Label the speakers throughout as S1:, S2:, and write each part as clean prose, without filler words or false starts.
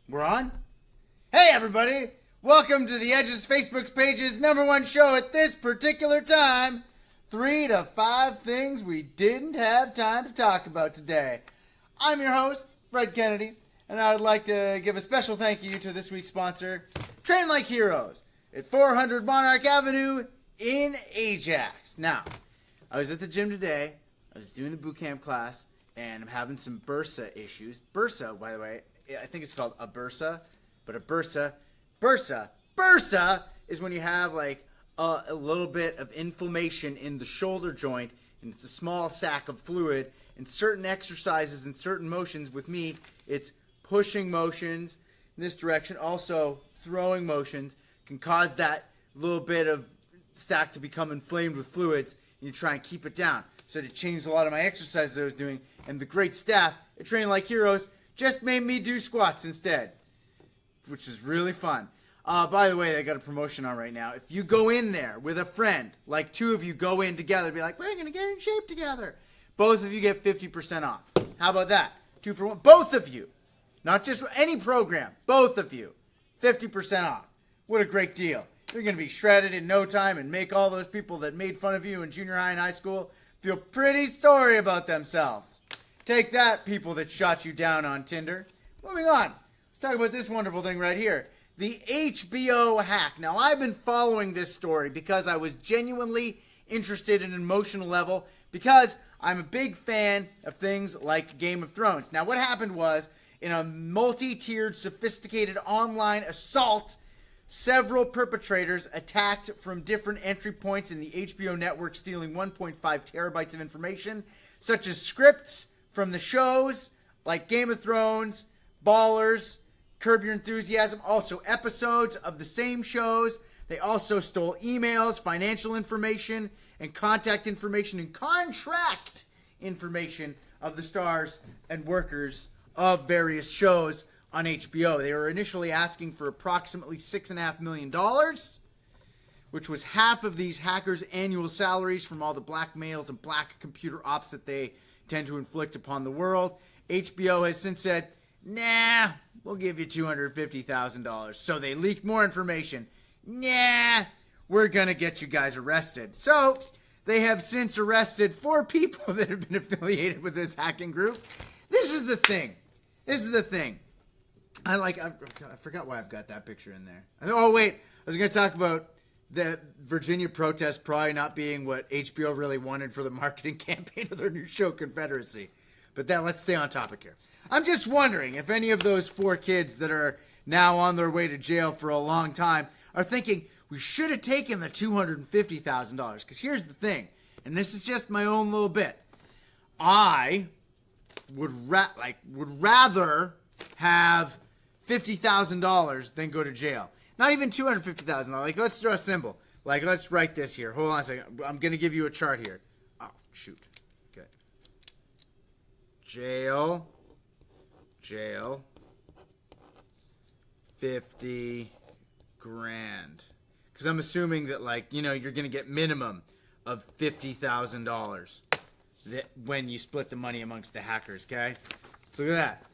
S1: We're on? Hey everybody! Welcome to the Edge's Facebook page's #1 show at this particular time. 3 to 5 things we didn't have time to talk about today. I'm your host, Fred Kennedy, and I would like to give a special thank you to this week's sponsor, Train Like Heroes, at 400 Monarch Avenue in Ajax. Now, I was at the gym today, I was doing the boot camp class, and I'm having some bursa issues. Bursa, by the way, I think it's called a bursa, but a bursa is when you have like a little bit of inflammation in the shoulder joint, and it's a small sac of fluid, and certain exercises and certain motions with me, it's pushing motions in this direction, also throwing motions, can cause that little bit of sac to become inflamed with fluids, and you try and keep it down. So it changed a lot of my exercises I was doing, and the great staff at Train Like Heroes just made me do squats instead, which is really fun. By the way, they got a promotion on right now. If you go in there with a friend, like 2 of you go in together, be like, we're going to get in shape together. Both of you get 50% off. How about that? 2 for 1. Both of you. Not just any program. Both of you. 50% off. What a great deal. You're going to be shredded in no time and make all those people that made fun of you in junior high and high school feel pretty sorry about themselves. Take that, people that shot you down on Tinder. Moving on. Let's talk about this wonderful thing right here. The HBO hack. Now, I've been following this story because I was genuinely interested in an emotional level because I'm a big fan of things like Game of Thrones. Now, what happened was, in a multi-tiered, sophisticated online assault, several perpetrators attacked from different entry points in the HBO network, stealing 1.5 terabytes of information, such as scripts from the shows like Game of Thrones, Ballers, Curb Your Enthusiasm, also episodes of the same shows. They also stole emails, financial information, and contact information and contract information of the stars and workers of various shows on HBO. They were initially asking for approximately $6.5 million, which was half of these hackers' annual salaries from all the blackmails and black computer ops that they tend to inflict upon the world. HBO has since said, nah, we'll give you $250,000. So they leaked more information. Nah, we're going to get you guys arrested. So they have since arrested 4 people that have been affiliated with this hacking group. This is the thing. I forgot why I've got that picture in there. Oh, wait. I was going to talk about the Virginia protest probably not being what HBO really wanted for the marketing campaign of their new show, Confederacy. But then let's stay on topic here. I'm just wondering if any of those 4 kids that are now on their way to jail for a long time are thinking, we should have taken the $250,000. Because here's the thing, and this is just my own little bit. I would rather have $50,000 than go to jail. Not even $250,000. Like, let's draw a symbol. Like, let's write this here. Hold on a second. I'm going to give you a chart here. Oh, shoot. Okay. Jail. 50 grand. Because I'm assuming that, like, you know, you're going to get minimum of $50,000 when you split the money amongst the hackers, okay? So look at that.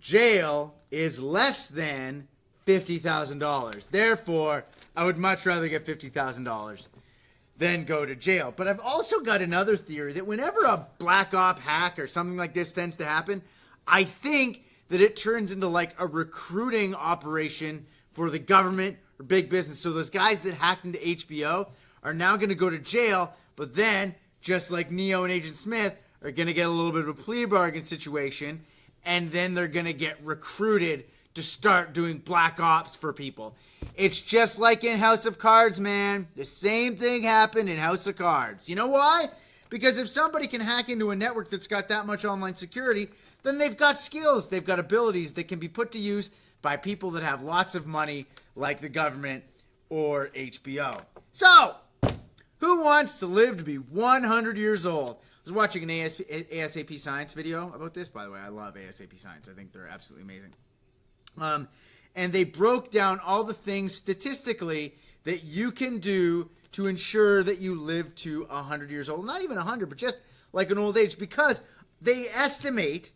S1: Jail is less than $50,000. Therefore, I would much rather get $50,000 than go to jail. But I've also got another theory that whenever a black op hack or something like this tends to happen, I think that it turns into like a recruiting operation for the government or big business. So those guys that hacked into HBO are now going to go to jail, but then, just like Neo and Agent Smith, are going to get a little bit of a plea bargain situation, and then they're going to get recruited to start doing black ops for people. It's just like in House of Cards, man. The same thing happened in House of Cards. You know why? Because if somebody can hack into a network that's got that much online security, then they've got skills, they've got abilities that can be put to use by people that have lots of money, like the government or HBO. So, who wants to live to be 100 years old? I was watching an ASAP Science video about this. By the way, I love ASAP Science. I think they're absolutely amazing. And they broke down all the things statistically that you can do to ensure that you live to 100 years old. Not even 100, but just like an old age. Because they estimate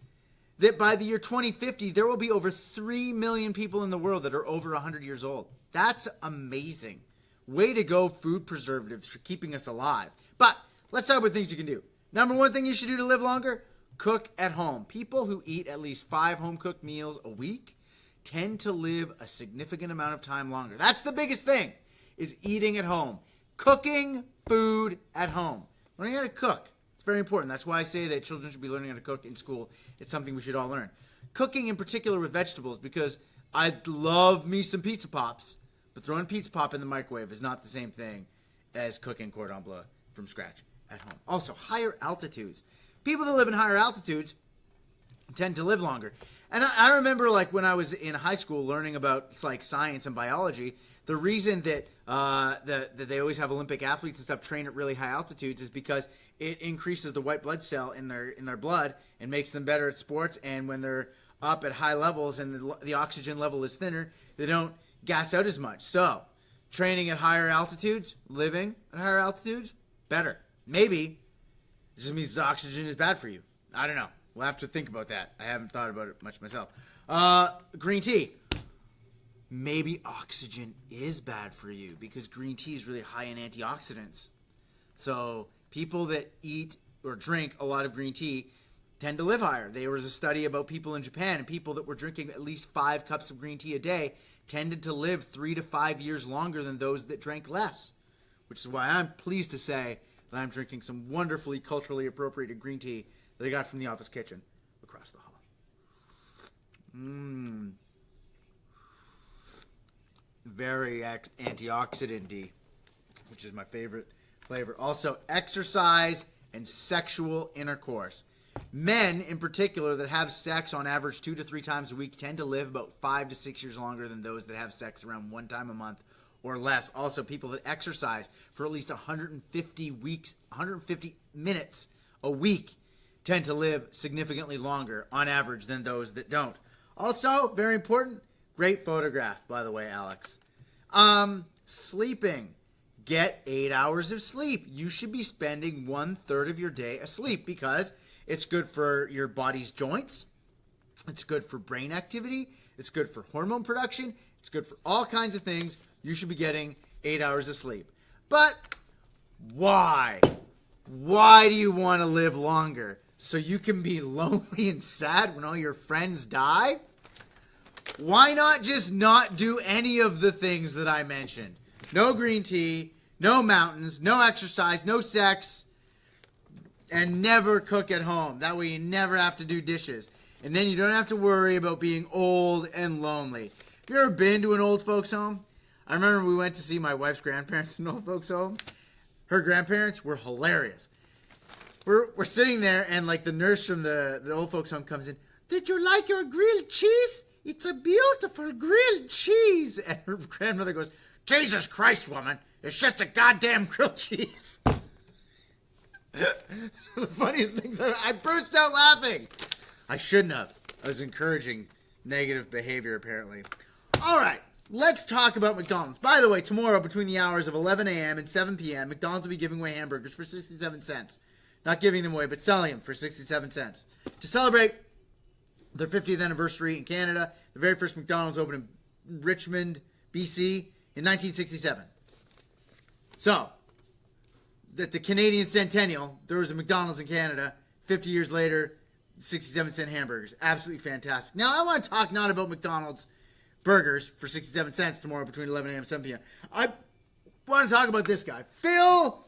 S1: that by the year 2050, there will be over 3 million people in the world that are over 100 years old. That's amazing. Way to go, food preservatives, for keeping us alive. But let's talk about things you can do. Number one thing you should do to live longer, cook at home. People who eat at least 5 home-cooked meals a week tend to live a significant amount of time longer. That's the biggest thing, is eating at home. Cooking food at home. Learning how to cook. It's very important. That's why I say that children should be learning how to cook in school. It's something we should all learn. Cooking in particular with vegetables, because I love me some pizza pops, but throwing pizza pop in the microwave is not the same thing as cooking cordon bleu from scratch at home. Also, higher altitudes. People that live in higher altitudes tend to live longer. And I remember, like, when I was in high school learning about, like, science and biology, the reason that that they always have Olympic athletes and stuff train at really high altitudes is because it increases the white blood cell in their blood and makes them better at sports. And when they're up at high levels and the oxygen level is thinner, they don't gas out as much. So, training at higher altitudes, living at higher altitudes, better. Maybe it just means the oxygen is bad for you. I don't know. We'll have to think about that. I haven't thought about it much myself. Green tea. Maybe oxygen is bad for you because green tea is really high in antioxidants. So people that eat or drink a lot of green tea tend to live higher. There was a study about people in Japan, and people that were drinking at least 5 cups of green tea a day tended to live 3 to 5 years longer than those that drank less, which is why I'm pleased to say that I'm drinking some wonderfully culturally appropriated green tea that I got from the office kitchen across the hall. Very antioxidant-y, which is my favorite flavor. Also, exercise and sexual intercourse. Men, in particular, that have sex on average 2 to 3 times a week tend to live about 5 to 6 years longer than those that have sex around 1 time a month or less. Also, people that exercise for at least 150 minutes a week tend to live significantly longer on average than those that don't. Also, very important, great photograph, by the way, Alex. Sleeping. Get 8 hours of sleep. You should be spending 1/3 of your day asleep because it's good for your body's joints. It's good for brain activity. It's good for hormone production. It's good for all kinds of things. You should be getting 8 hours of sleep. But why? Why do you want to live longer? So you can be lonely and sad when all your friends die? Why not just not do any of the things that I mentioned? No green tea, no mountains, no exercise, no sex, and never cook at home. That way you never have to do dishes. And then you don't have to worry about being old and lonely. Have you ever been to an old folks home? I remember we went to see my wife's grandparents in an old folks home. Her grandparents were hilarious. We're sitting there, and like the nurse from the old folks home comes in. Did you like your grilled cheese? It's a beautiful grilled cheese. And her grandmother goes, Jesus Christ, woman, it's just a goddamn grilled cheese. The funniest things, I burst out laughing. I shouldn't have. I was encouraging negative behavior, apparently. All right, let's talk about McDonald's. By the way, tomorrow between the hours of 11 a.m. and 7 p.m., McDonald's will be giving away hamburgers for 67 cents. Not giving them away, but selling them for 67 cents. To celebrate their 50th anniversary in Canada, the very first McDonald's opened in Richmond, BC in 1967. So, at the Canadian Centennial, there was a McDonald's in Canada. 50 years later, 67-cent hamburgers. Absolutely fantastic. Now, I want to talk not about McDonald's burgers for 67 cents tomorrow between 11 a.m. and 7 p.m. I want to talk about this guy, Phil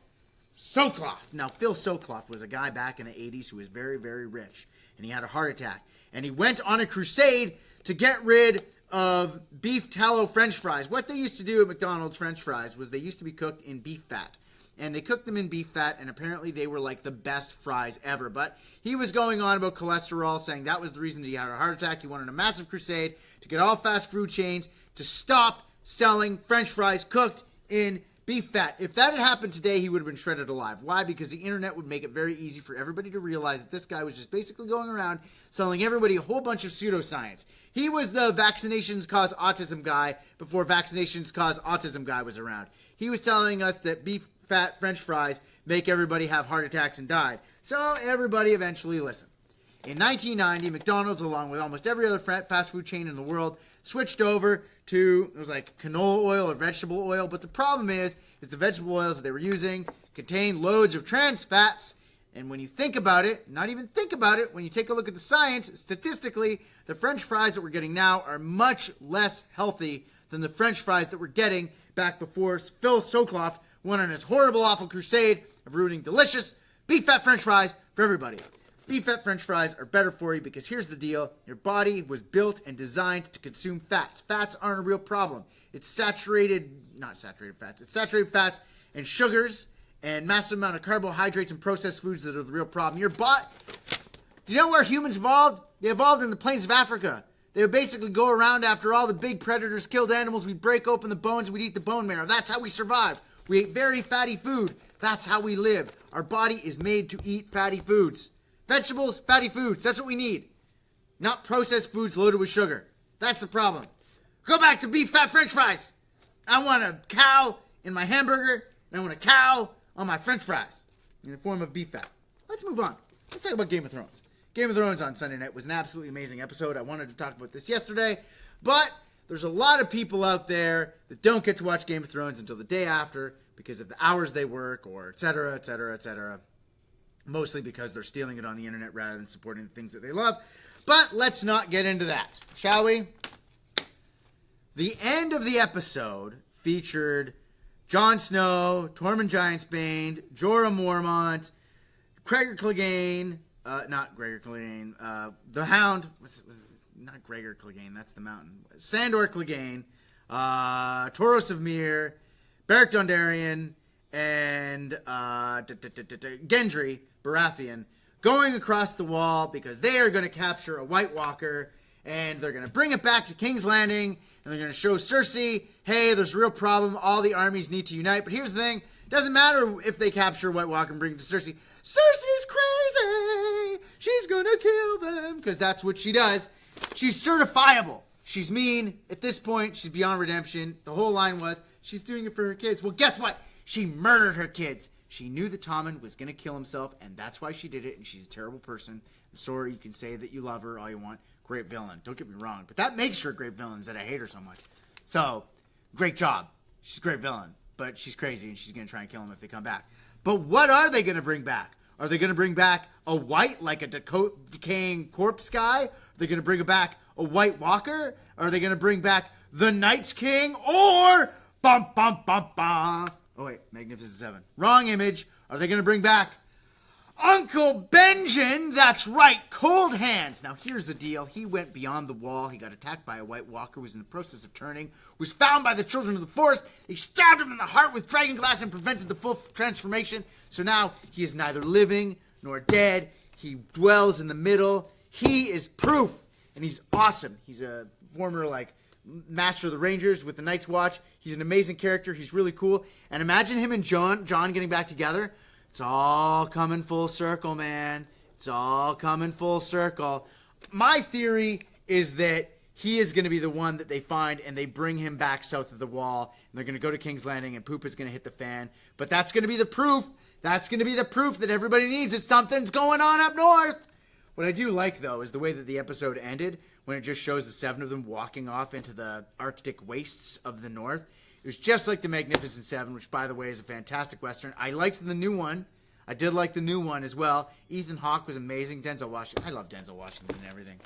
S1: Sokloff. Now, Phil Sokloff was a guy back in the 80s who was very, very rich, and he had a heart attack. And he went on a crusade to get rid of beef tallow French fries. What they used to do at McDonald's French fries was they used to be cooked in beef fat. And they cooked them in beef fat, and apparently they were like the best fries ever. But he was going on about cholesterol, saying that was the reason that he had a heart attack. He wanted a massive crusade to get all fast food chains to stop selling French fries cooked in beef fat. If that had happened today, he would have been shredded alive. Why? Because the internet would make it very easy for everybody to realize that this guy was just basically going around selling everybody a whole bunch of pseudoscience. He was the vaccinations cause autism guy before vaccinations cause autism guy was around. He was telling us that beef fat French fries make everybody have heart attacks and die. So everybody eventually listened. In 1990, McDonald's, along with almost every other fast food chain in the world, switched over to, it was like canola oil or vegetable oil. But the problem is the vegetable oils that they were using contain loads of trans fats. And when you think about it, not even think about it, when you take a look at the science, statistically, the French fries that we're getting now are much less healthy than the French fries that we're getting back before Phil Sokoloff went on his horrible, awful crusade of ruining delicious beef fat French fries for everybody. Beef fat French fries are better for you because here's the deal. Your body was built and designed to consume fats. Fats aren't a real problem. It's saturated fats and sugars and massive amount of carbohydrates and processed foods that are the real problem. Your body, you know where humans evolved? They evolved in the plains of Africa. They would basically go around after all the big predators killed animals. We'd break open the bones. We'd eat the bone marrow. That's how we survived. We ate very fatty food. That's how we live. Our body is made to eat fatty foods. Vegetables, fatty foods. That's what we need. Not processed foods loaded with sugar. That's the problem. Go back to beef fat French fries. I want a cow in my hamburger, and I want a cow on my French fries in the form of beef fat. Let's move on. Let's talk about Game of Thrones. Game of Thrones on Sunday night was an absolutely amazing episode. I wanted to talk about this yesterday, but there's a lot of people out there that don't get to watch Game of Thrones until the day after because of the hours they work or et cetera, et cetera, et cetera. Mostly because they're stealing it on the internet rather than supporting the things that they love. But let's not get into that, shall we? The end of the episode featured Jon Snow, Tormund Giantsbane, Jorah Mormont, Gregor Clegane, the Hound, not Gregor Clegane, that's the mountain, Sandor Clegane, Toros of Myr, Beric Dondarrion, and Gendry Baratheon going across the wall because they are going to capture a White Walker and they're going to bring it back to King's Landing and they're going to show Cersei, hey, there's a real problem. All the armies need to unite. But here's the thing. It doesn't matter if they capture White Walker and bring it to Cersei. Cersei's crazy. She's going to kill them because that's what she does. She's certifiable. She's mean. At this point, she's beyond redemption. The whole line was she's doing it for her kids. Well, guess what? She murdered her kids. She knew that Tommen was going to kill himself, and that's why she did it, and she's a terrible person. I'm sorry, you can say that you love her all you want. Great villain. Don't get me wrong. But that makes her a great villain, is that I hate her so much. So, great job. She's a great villain, but she's crazy, and she's going to try and kill him if they come back. But what are they going to bring back? Are they going to bring back a white, like a decaying corpse guy? Are they going to bring back a White Walker? Are they going to bring back the Night's King? Or, bum, bum, bum, bum. Oh, wait, Magnificent Seven. Wrong image. Are they going to bring back Uncle Benjen? That's right, Cold Hands. Now, here's the deal. He went beyond the wall. He got attacked by a White Walker, was in the process of turning, was found by the Children of the Forest. They stabbed him in the heart with dragon glass and prevented the full transformation. So now he is neither living nor dead. He dwells in the middle. He is proof, and he's awesome. He's a former, Master of the Rangers with the Night's Watch. He's an amazing character. He's really cool. And imagine him and Jon getting back together. It's all coming full circle, man. It's all coming full circle. My theory is that he is going to be the one that they find and they bring him back south of the wall. And they're going to go to King's Landing and poop is going to hit the fan. But that's going to be the proof. That's going to be the proof that everybody needs that something's going on up north. What I do like, though, is the way that the episode ended when it just shows the seven of them walking off into the Arctic wastes of the north. It was just like the Magnificent Seven, which, by the way, is a fantastic Western. I liked the new one. I did like the new one as well. Ethan Hawke was amazing. Denzel Washington. I love Denzel Washington and everything.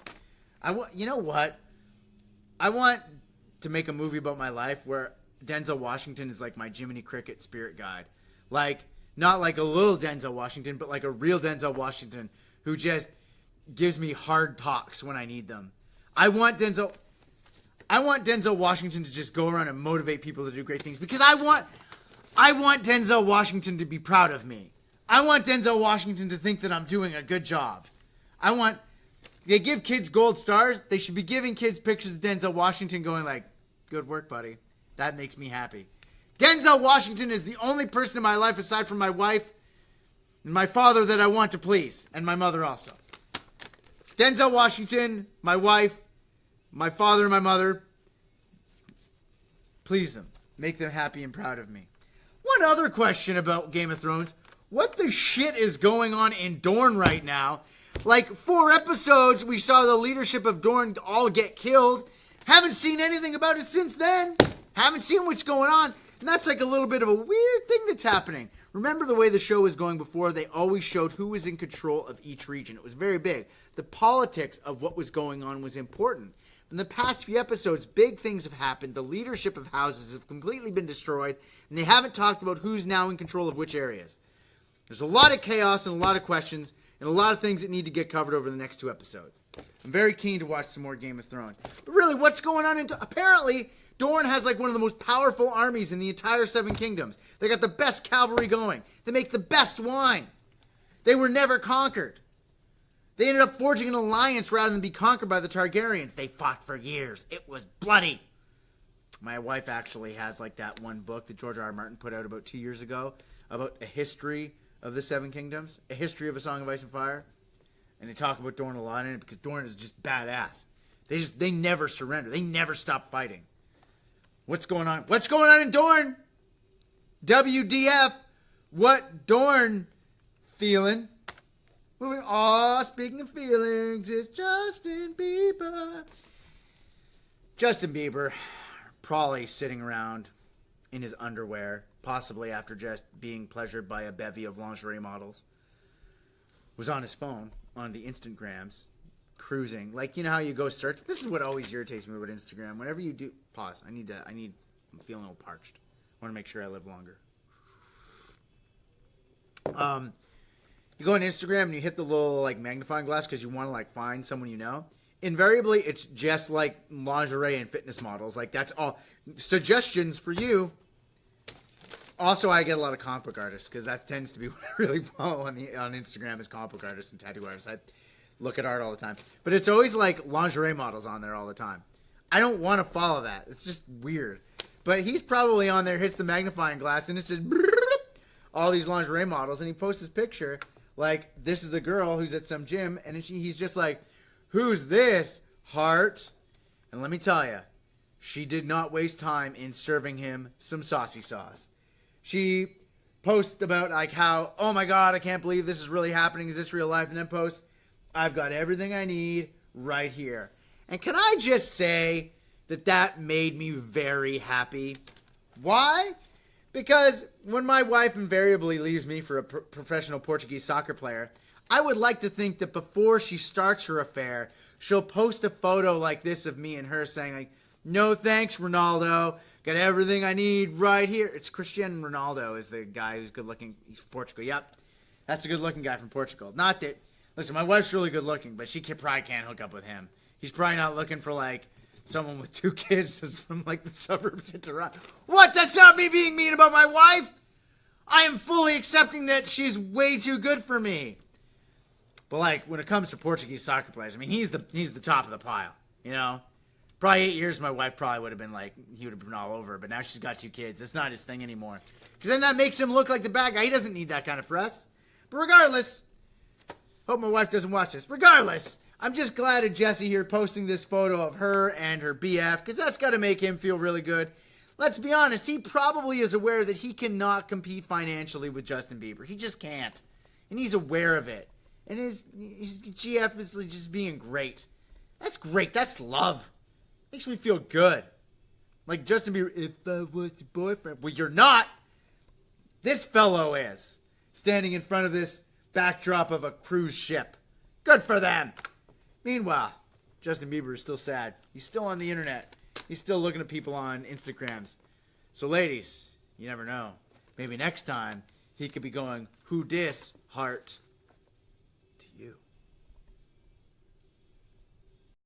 S1: You know what? I want to make a movie about my life where Denzel Washington is like my Jiminy Cricket spirit guide. Not like a little Denzel Washington, but like a real Denzel Washington who just gives me hard talks when I need them. I want Denzel Washington to just go around and motivate people to do great things because I want Denzel Washington to be proud of me. I want Denzel Washington to think that I'm doing a good job. They give kids gold stars. They should be giving kids pictures of Denzel Washington going like, good work, buddy. That makes me happy. Denzel Washington is the only person in my life aside from my wife and my father that I want to please, and my mother also. Denzel Washington, my wife, my father and my mother, please them. Make them happy and proud of me. One other question about Game of Thrones. What the shit is going on in Dorne right now Like 4 episodes, we saw the leadership of Dorne all get killed. Haven't seen anything about it since then. Haven't seen what's going on. And that's like a little bit of a weird thing that's happening. Remember the way the show was going before? They always showed who was in control of each region. It was very big. The politics of what was going on was important. In the past few episodes, big things have happened. The leadership of houses have completely been destroyed, and they haven't talked about who's now in control of which areas. There's a lot of chaos and a lot of questions and a lot of things that need to get covered over the next 2 episodes. I'm very keen to watch some more Game of Thrones. But really, what's going on? Apparently, Dorne has like one of the most powerful armies in the entire 7 Kingdoms. They got the best cavalry going. They make the best wine. They were never conquered. They ended up forging an alliance rather than be conquered by the Targaryens. They fought for years. It was bloody. My wife actually has like that one book that George R. Martin put out about 2 years ago about a history of the 7 Kingdoms, a history of A Song of Ice and Fire. And they talk about Dorne a lot in it because Dorne is just badass. They never surrender. They never stop fighting. What's going on? What's going on in Dorne? WDF. What Dorne feeling? Moving on, speaking of feelings, it's Justin Bieber. Justin Bieber, probably sitting around in his underwear, possibly after just being pleasured by a bevy of lingerie models, was on his phone, on the Instagrams, cruising. Like, you know how you go search? This is what always irritates me about Instagram. Whenever you do... Pause. I'm feeling a little parched. I want to make sure I live longer. You go on Instagram and you hit the little like magnifying glass because you want to like find someone you know. Invariably, it's just like lingerie and fitness models. Like that's all suggestions for you. Also, I get a lot of comic book artists because that tends to be what I really follow on Instagram is comic book artists and tattoo artists. I look at art all the time, but it's always like lingerie models on there all the time. I don't want to follow that. It's just weird. But he's probably on there, hits the magnifying glass, and it's just all these lingerie models, and he posts his picture. Like, this is the girl who's at some gym, and he's just like, who's this, heart? And let me tell you, she did not waste time in serving him some saucy sauce. She posts about, like, how, oh my God, I can't believe this is really happening. Is this real life? And then posts, I've got everything I need right here. And can I just say that made me very happy? Why? Because when my wife invariably leaves me for a professional Portuguese soccer player, I would like to think that before she starts her affair, she'll post a photo like this of me and her saying, like, no thanks, Ronaldo. Got everything I need right here. It's Cristiano Ronaldo is the guy who's good looking. He's from Portugal. Yep. That's a good looking guy from Portugal. Not that, listen, my wife's really good looking, but she probably can't hook up with him. He's probably not looking for, like, someone with 2 kids from like the suburbs of Toronto. What? That's not me being mean about my wife. I am fully accepting that she's way too good for me. But like when it comes to Portuguese soccer players, I mean he's the top of the pile. You know, probably 8 years my wife probably would have been like he would have been all over. But now she's got 2 kids. It's not his thing anymore. Because then that makes him look like the bad guy. He doesn't need that kind of press. But regardless, hope my wife doesn't watch this. Regardless. I'm just glad of Jesse here posting this photo of her and her BF because that's got to make him feel really good. Let's be honest, he probably is aware that he cannot compete financially with Justin Bieber. He just can't. And he's aware of it. And his GF is just being great. That's great. That's love. Makes me feel good. Like Justin Bieber, if I was your boyfriend. Well, you're not. This fellow is. Standing in front of this backdrop of a cruise ship. Good for them. Meanwhile, Justin Bieber is still sad. He's still on the internet. He's still looking at people on Instagrams. So ladies, you never know. Maybe next time he could be going, who dis, heart?